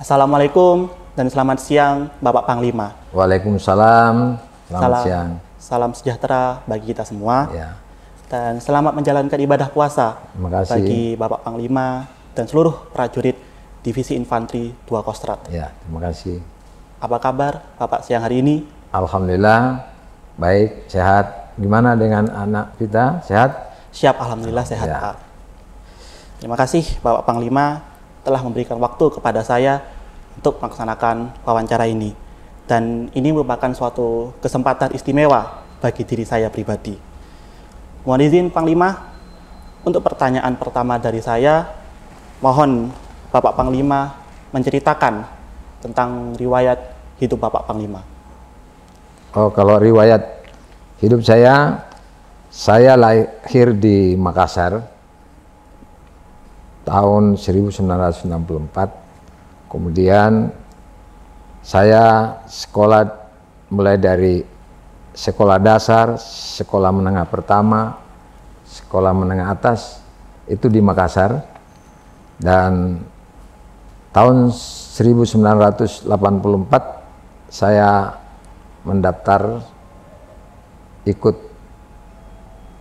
Assalamualaikum dan selamat siang Bapak Panglima. Waalaikumsalam, selamat siang. Salam sejahtera bagi kita semua. Ya. Dan selamat menjalankan ibadah puasa Terima kasih. bagi Bapak Panglima dan seluruh prajurit Divisi Infanteri 2 Kostrad. Ya, terima kasih. Apa kabar Bapak siang hari ini? Alhamdulillah, baik, sehat. Gimana dengan anak kita? Sehat? Siap, Alhamdulillah sehat Ya. Pak. Terima kasih Bapak Panglima telah memberikan waktu kepada saya untuk melaksanakan wawancara ini. Dan ini merupakan suatu kesempatan istimewa bagi diri saya pribadi. Mohon izin Panglima, untuk pertanyaan pertama dari saya, mohon Bapak Panglima menceritakan tentang riwayat hidup Bapak Panglima. Oh, kalau riwayat hidup saya lahir di Makassar tahun 1964. Kemudian saya sekolah mulai dari sekolah dasar, sekolah menengah pertama, sekolah menengah atas itu di Makassar. Dan tahun 1984 saya mendaftar ikut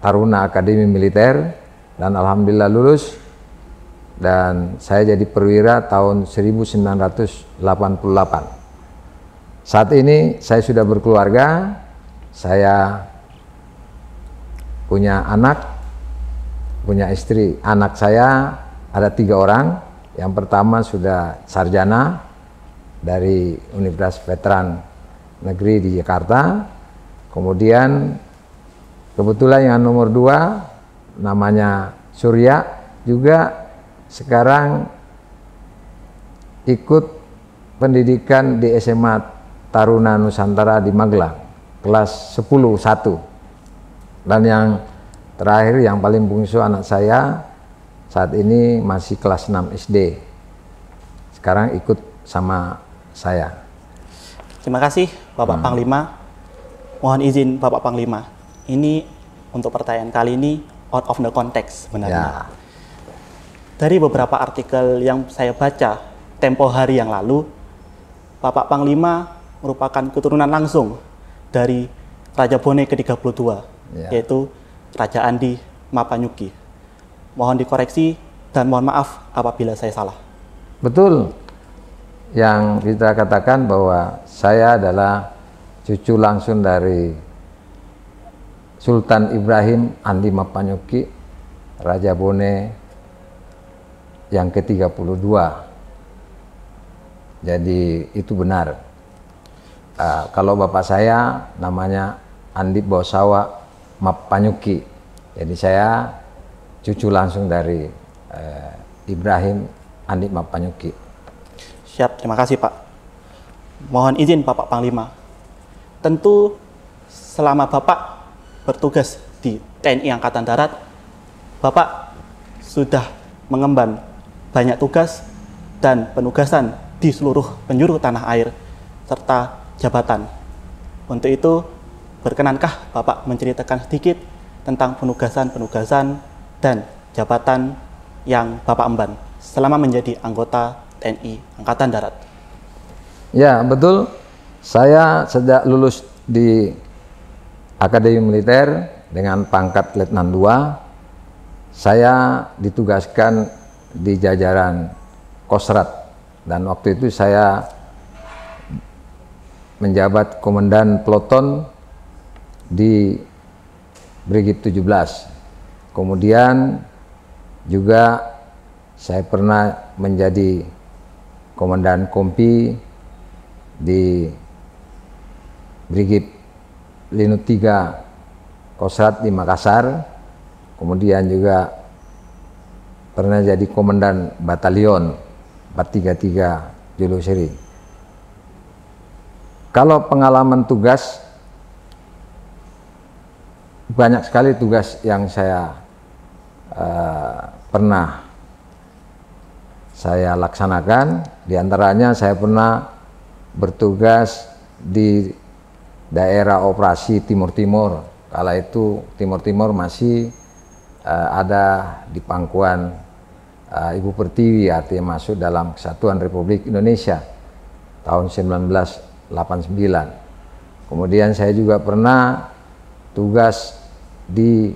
Taruna Akademi Militer dan alhamdulillah lulus, dan saya jadi perwira tahun 1988. Saat ini saya sudah berkeluarga, saya punya anak, punya istri. Anak saya ada 3 orang. Yang pertama sudah sarjana dari Universitas Veteran Negeri di Jakarta. Kemudian kebetulan yang nomor 2 namanya Surya, juga sekarang ikut pendidikan di SMA Taruna Nusantara di Magelang, kelas 10-1. Dan yang terakhir, yang paling bungsu anak saya saat ini masih kelas 6 SD. Sekarang ikut sama saya. Terima kasih Bapak Panglima. Mohon izin Bapak Panglima, ini untuk pertanyaan kali ini out of the context sebenarnya. Ya. Dari beberapa artikel yang saya baca tempo hari yang lalu, Bapak Panglima merupakan keturunan langsung dari Raja Bone ke-32, Ya. yaitu Raja Andi Mapanyuki. Mohon dikoreksi dan mohon maaf apabila saya salah. Betul yang kita katakan bahwa saya adalah cucu langsung dari Sultan Ibrahim Andi Mapanyuki, Raja Bone yang ke-32. Jadi itu benar. Kalau bapak saya namanya Andi Bosawa Mapanyuki. Jadi saya cucu langsung dari Ibrahim Andi Mapanyuki. Siap, terima kasih Pak. Mohon izin Bapak Panglima. Tentu selama Bapak bertugas di TNI Angkatan Darat, Bapak sudah mengemban banyak tugas dan penugasan di seluruh penjuru tanah air serta jabatan. Untuk itu, berkenankah Bapak menceritakan sedikit tentang penugasan-penugasan dan jabatan yang Bapak emban selama menjadi anggota TNI Angkatan Darat? Ya, betul. Saya sejak lulus di Akademi Militer dengan pangkat Letnan II, saya ditugaskan di jajaran Kostrad, dan waktu itu saya menjabat komandan peloton di Brigade 17. Kemudian juga saya pernah menjadi komandan kompi di Brigade Linut 3 Kostrad di Makassar. Kemudian juga pernah jadi komandan batalion 433 Juloseri. Kalau pengalaman tugas, banyak sekali tugas yang saya pernah saya laksanakan. Di antaranya saya pernah bertugas di daerah operasi Timur Timur. Kala itu Timur Timur masih ada di pangkuan Ibu Pertiwi, artinya masuk dalam Kesatuan Republik Indonesia tahun 1989. Kemudian saya juga pernah tugas di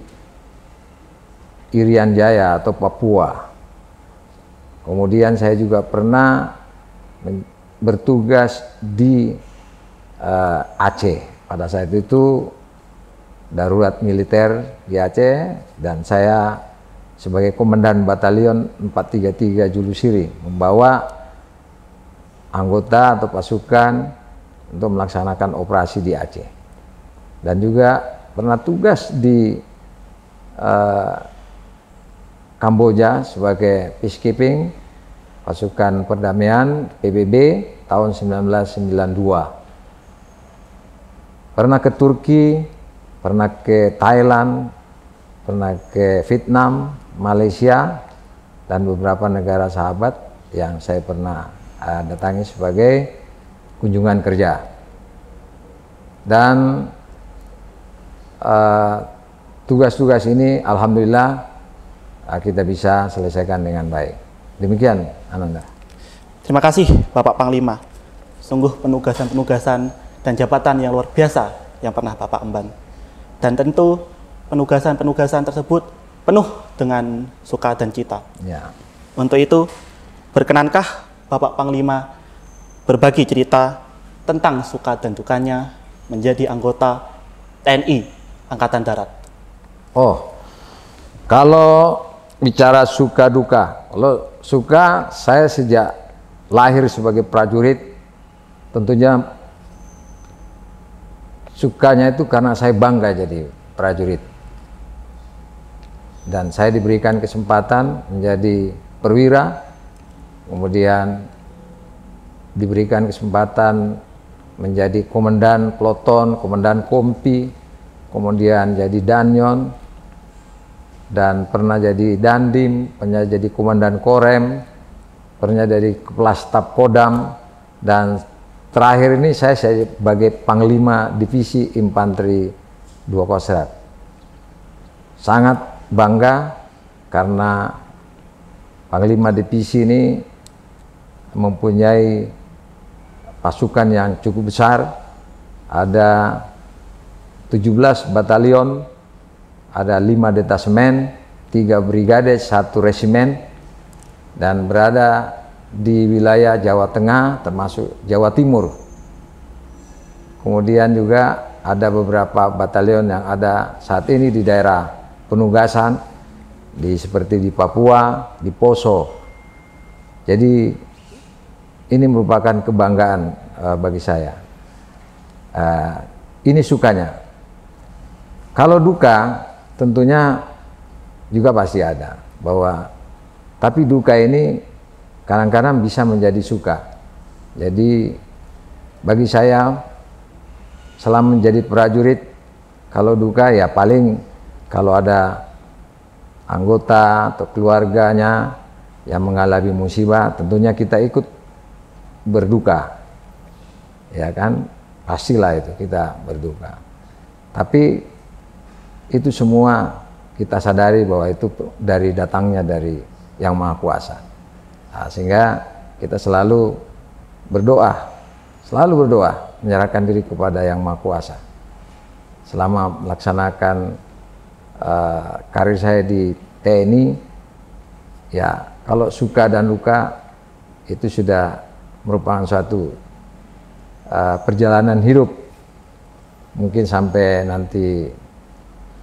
Irian Jaya atau Papua. Kemudian saya juga pernah bertugas di Aceh. Pada saat itu darurat militer di Aceh, dan saya sebagai Komandan Batalion 433 Julusiri membawa anggota atau pasukan untuk melaksanakan operasi di Aceh. Dan juga pernah tugas di Kamboja sebagai peacekeeping pasukan perdamaian PBB tahun 1992. Pernah ke Turki, pernah ke Thailand, pernah ke Vietnam, Malaysia, dan beberapa negara sahabat yang saya pernah datangi sebagai kunjungan kerja. Dan tugas-tugas ini alhamdulillah kita bisa selesaikan dengan baik. Demikian, Ananda. Terima kasih Bapak Panglima. Sungguh penugasan-penugasan dan jabatan yang luar biasa yang pernah Bapak emban. Dan tentu penugasan-penugasan tersebut penuh dengan suka dan cita. Ya. Untuk itu, berkenankah Bapak Panglima berbagi cerita tentang suka dan dukanya menjadi anggota TNI Angkatan Darat? Oh, kalau bicara suka duka, kalau suka, saya sejak lahir sebagai prajurit, tentunya sukanya itu karena saya bangga jadi prajurit. Dan saya diberikan kesempatan menjadi perwira, kemudian diberikan kesempatan menjadi komandan peloton, komandan kompi, kemudian jadi danyon, dan pernah jadi dandim, pernah jadi komandan korem, pernah jadi kepala staf Kodam, dan terakhir ini saya sebagai Panglima Divisi Infanteri 2 Kostrat. Sangat bangga karena Panglima Divisi ini mempunyai pasukan yang cukup besar, ada 17 batalion, ada 5 detasemen, 3 brigade, 1 resimen, dan berada di wilayah Jawa Tengah termasuk Jawa Timur. Kemudian juga ada beberapa batalion yang ada saat ini di daerah penugasan, seperti di Papua, di Poso. Jadi ini merupakan kebanggaan bagi saya. Ini sukanya. Kalau duka, tentunya juga pasti ada, tapi duka ini kadang-kadang bisa menjadi suka. Jadi bagi saya selama menjadi prajurit, kalau duka ya paling kalau ada anggota atau keluarganya yang mengalami musibah, tentunya kita ikut berduka, ya kan, pastilah itu kita berduka. Tapi itu semua kita sadari bahwa itu datangnya dari Yang Maha Kuasa. Nah, sehingga kita selalu berdoa, menyerahkan diri kepada Yang Maha Kuasa. Selama melaksanakan karir saya di TNI, ya kalau suka dan duka itu sudah merupakan suatu perjalanan hidup, mungkin sampai nanti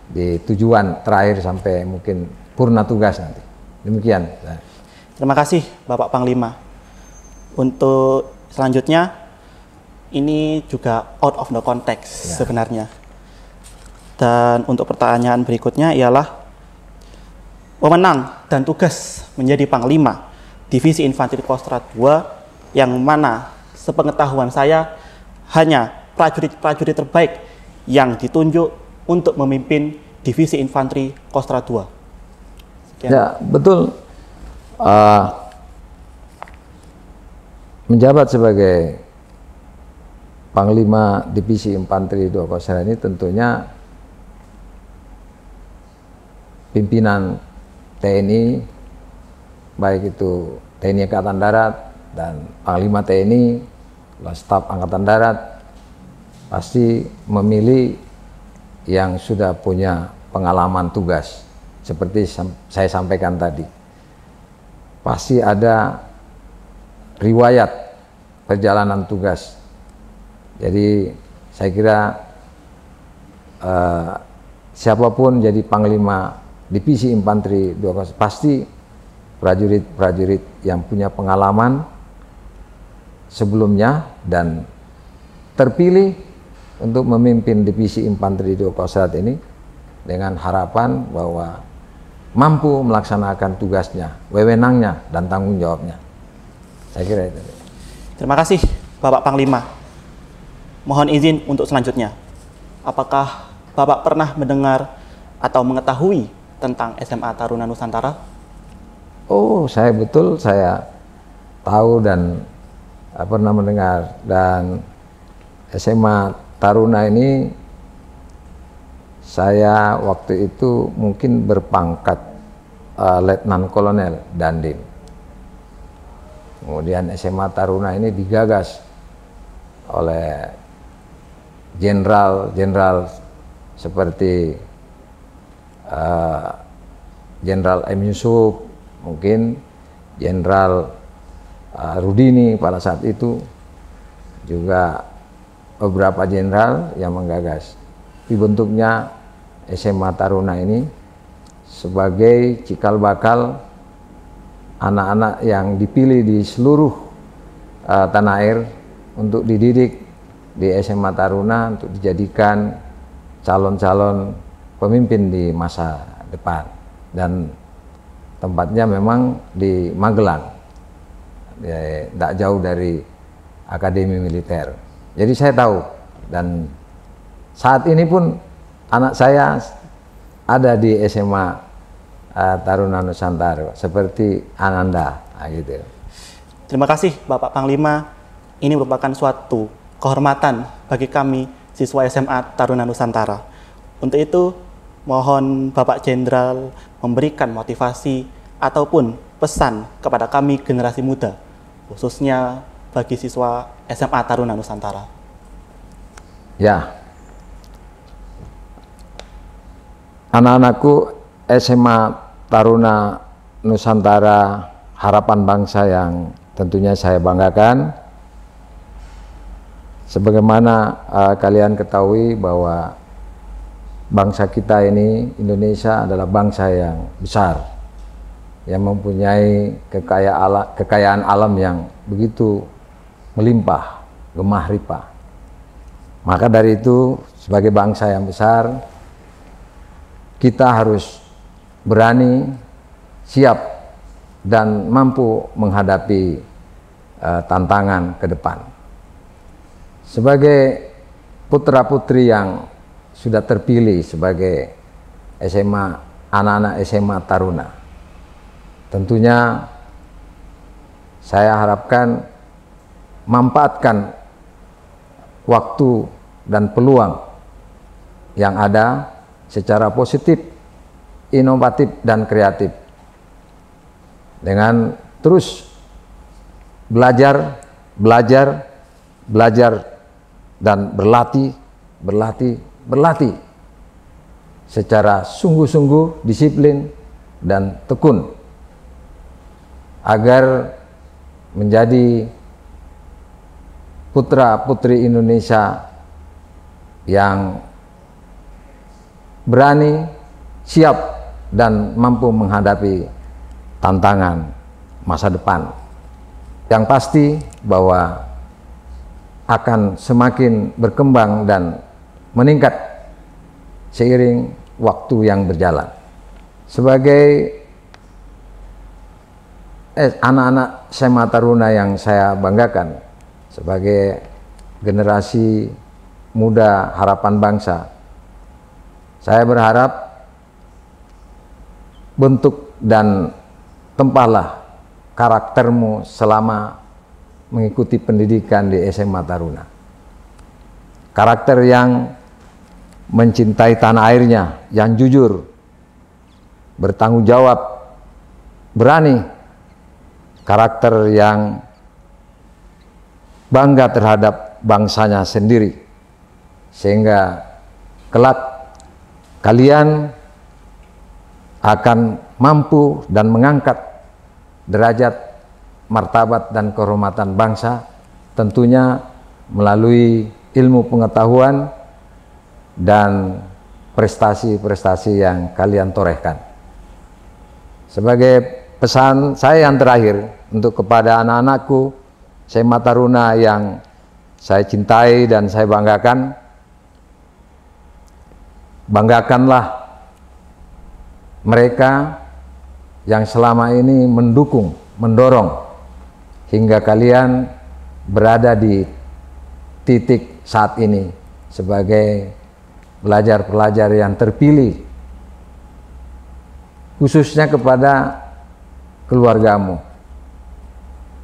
di tujuan terakhir, sampai mungkin purna tugas nanti. Demikian. Terima kasih Bapak Panglima. Untuk selanjutnya, ini juga out of the context ya, sebenarnya. Dan untuk pertanyaan berikutnya ialah wewenang dan tugas menjadi Panglima Divisi Infanteri Kostrat 2, yang mana sepengetahuan saya hanya prajurit-prajurit terbaik yang ditunjuk untuk memimpin Divisi Infanteri Kostrat 2. Sekian. Ya, betul. Menjabat sebagai Panglima Divisi Infanteri 2 Kostrat ini tentunya pimpinan TNI baik itu TNI Angkatan Darat dan Panglima TNI, Staf Angkatan Darat, pasti memilih yang sudah punya pengalaman tugas. Seperti saya sampaikan tadi, pasti ada riwayat perjalanan tugas. Jadi saya kira siapapun jadi Panglima Divisi Infanteri 201 pasti prajurit-prajurit yang punya pengalaman sebelumnya dan terpilih untuk memimpin Divisi Infanteri 201 ini dengan harapan bahwa mampu melaksanakan tugasnya, wewenangnya, dan tanggung jawabnya. Saya kira itu. Terima kasih Bapak Panglima. Mohon izin untuk selanjutnya. Apakah Bapak pernah mendengar atau mengetahui tentang SMA Taruna Nusantara? Oh, saya tahu dan pernah mendengar. Dan SMA Taruna ini saya waktu itu mungkin berpangkat Letnan Kolonel Dandim. Kemudian SMA Taruna ini digagas oleh jenderal seperti Jenderal M. Yusuf, mungkin Jenderal Rudini pada saat itu, juga beberapa jenderal yang menggagas dibentuknya SMA Taruna ini sebagai cikal bakal anak-anak yang dipilih di seluruh tanah air untuk dididik di SMA Taruna untuk dijadikan calon-calon pemimpin di masa depan. Dan tempatnya memang di Magelang, tidak jauh dari Akademi Militer. Jadi saya tahu, dan saat ini pun anak saya ada di SMA Taruna Nusantara seperti Ananda, gitu. Terima kasih Bapak Panglima. Ini merupakan suatu kehormatan bagi kami siswa SMA Taruna Nusantara. Untuk itu, mohon Bapak Jenderal memberikan motivasi ataupun pesan kepada kami generasi muda, khususnya bagi siswa SMA Taruna Nusantara. Ya, anak-anakku SMA Taruna Nusantara, harapan bangsa yang tentunya saya banggakan. Sebagaimana kalian ketahui bahwa bangsa kita ini, Indonesia, adalah bangsa yang besar, yang mempunyai kekayaan alam yang begitu melimpah, gemah ripah. Maka dari itu, sebagai bangsa yang besar, kita harus berani, siap, dan mampu menghadapi tantangan ke depan. Sebagai putra-putri yang sudah terpilih sebagai anak-anak SMA Taruna, tentunya saya harapkan manfaatkan waktu dan peluang yang ada secara positif, inovatif, dan kreatif, dengan terus belajar dan berlatih secara sungguh-sungguh, disiplin, dan tekun, agar menjadi putra-putri Indonesia yang berani, siap, dan mampu menghadapi tantangan masa depan. Yang pasti bahwa akan semakin berkembang dan meningkat seiring waktu yang berjalan. Sebagai anak-anak SMA Taruna yang saya banggakan, sebagai generasi muda harapan bangsa, saya berharap bentuk dan tempahlah karaktermu selama mengikuti pendidikan di SMA Taruna. Karakter yang mencintai tanah airnya, yang jujur, bertanggung jawab, berani, karakter yang bangga terhadap bangsanya sendiri, sehingga kelak kalian akan mampu dan mengangkat derajat, martabat dan kehormatan bangsa, tentunya melalui ilmu pengetahuan dan prestasi-prestasi yang kalian torehkan. Sebagai pesan saya yang terakhir untuk kepada anak-anakku SMA Taruna yang saya cintai dan saya banggakan, banggakanlah mereka yang selama ini mendukung, mendorong hingga kalian berada di titik saat ini sebagai pelajar-pelajar yang terpilih, khususnya kepada keluargamu,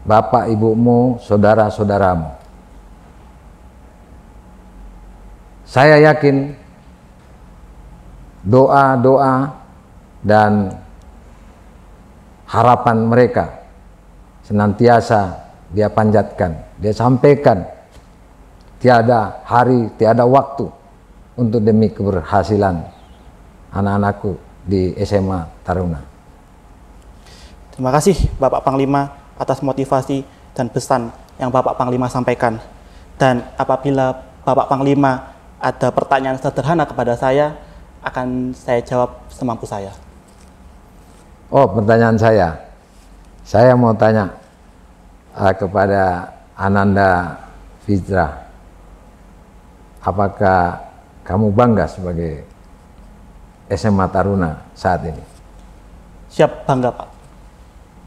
bapak ibumu, saudara-saudaramu. Saya yakin doa-doa dan harapan mereka senantiasa dia panjatkan, dia sampaikan. Tiada hari, tiada waktu untuk demi keberhasilan anak-anakku di SMA Taruna. Terima kasih Bapak Panglima atas motivasi dan pesan yang Bapak Panglima sampaikan. Dan apabila Bapak Panglima ada pertanyaan sederhana kepada saya, akan saya jawab semampu saya. Oh, pertanyaan saya mau tanya kepada Ananda Fitra, apakah kamu bangga sebagai SMA Taruna saat ini? Siap, bangga Pak.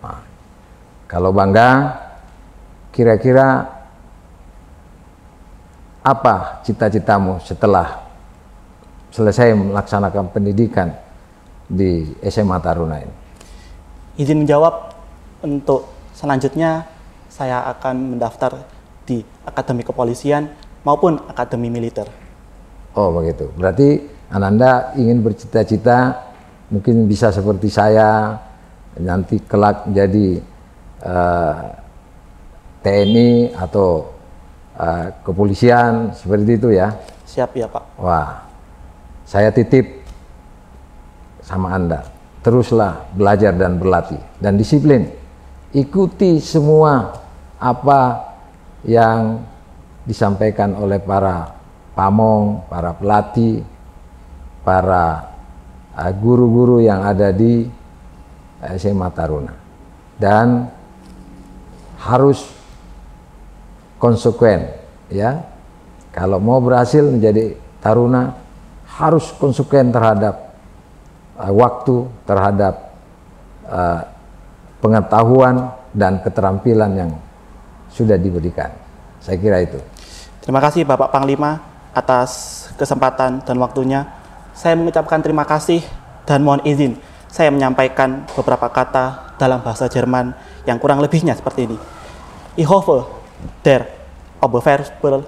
Nah, kalau bangga, kira-kira apa cita-citamu setelah selesai melaksanakan pendidikan di SMA Taruna ini? Izin menjawab, untuk selanjutnya saya akan mendaftar di Akademi Kepolisian maupun Akademi Militer. Oh begitu, berarti Ananda ingin bercita-cita mungkin bisa seperti saya, nanti kelak jadi TNI atau kepolisian, seperti itu ya? Siap ya Pak. Wah, saya titip sama Anda, teruslah belajar dan berlatih dan disiplin. Ikuti semua apa yang disampaikan oleh para pamong, para pelatih, para guru-guru yang ada di SMA Taruna. Dan harus konsekuen ya. Kalau mau berhasil menjadi Taruna harus konsekuen terhadap waktu, terhadap pengetahuan dan keterampilan yang sudah diberikan. Saya kira itu. Terima kasih Bapak Panglima atas kesempatan dan waktunya. Saya mengucapkan terima kasih dan mohon izin saya menyampaikan beberapa kata dalam bahasa Jerman yang kurang lebihnya seperti ini. Ich hoffe, der Oberfeldwebel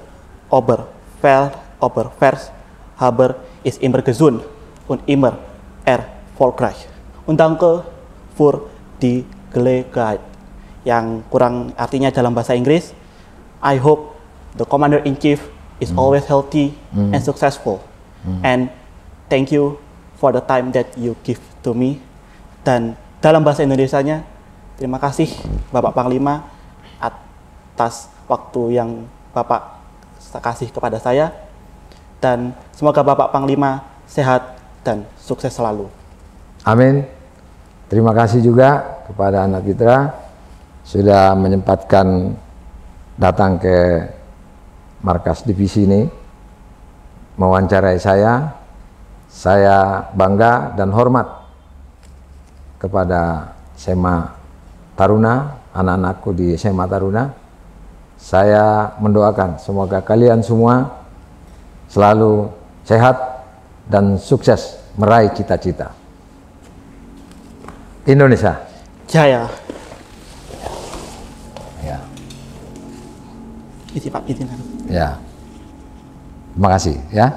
Haber ist immer gesund und immer erfolgreich. Und danke für die Gelegenheit. Yang kurang artinya dalam bahasa Inggris, I hope the Commander-in-Chief is always healthy and successful. And thank you for the time that you give to me. Dan dalam bahasa Indonesianya, terima kasih Bapak Panglima atas waktu yang Bapak kasih kepada saya. Dan semoga Bapak Panglima sehat dan sukses selalu. Amin. Terima kasih juga kepada anak Fitra sudah menyempatkan datang ke markas divisi ini mewawancarai saya. Saya bangga dan hormat kepada SMA Taruna, anak-anakku di SMA Taruna. Saya mendoakan semoga kalian semua selalu sehat dan sukses meraih cita-cita. Indonesia Jaya. Ya. Izin Pak, izin. Ya. Terima kasih ya.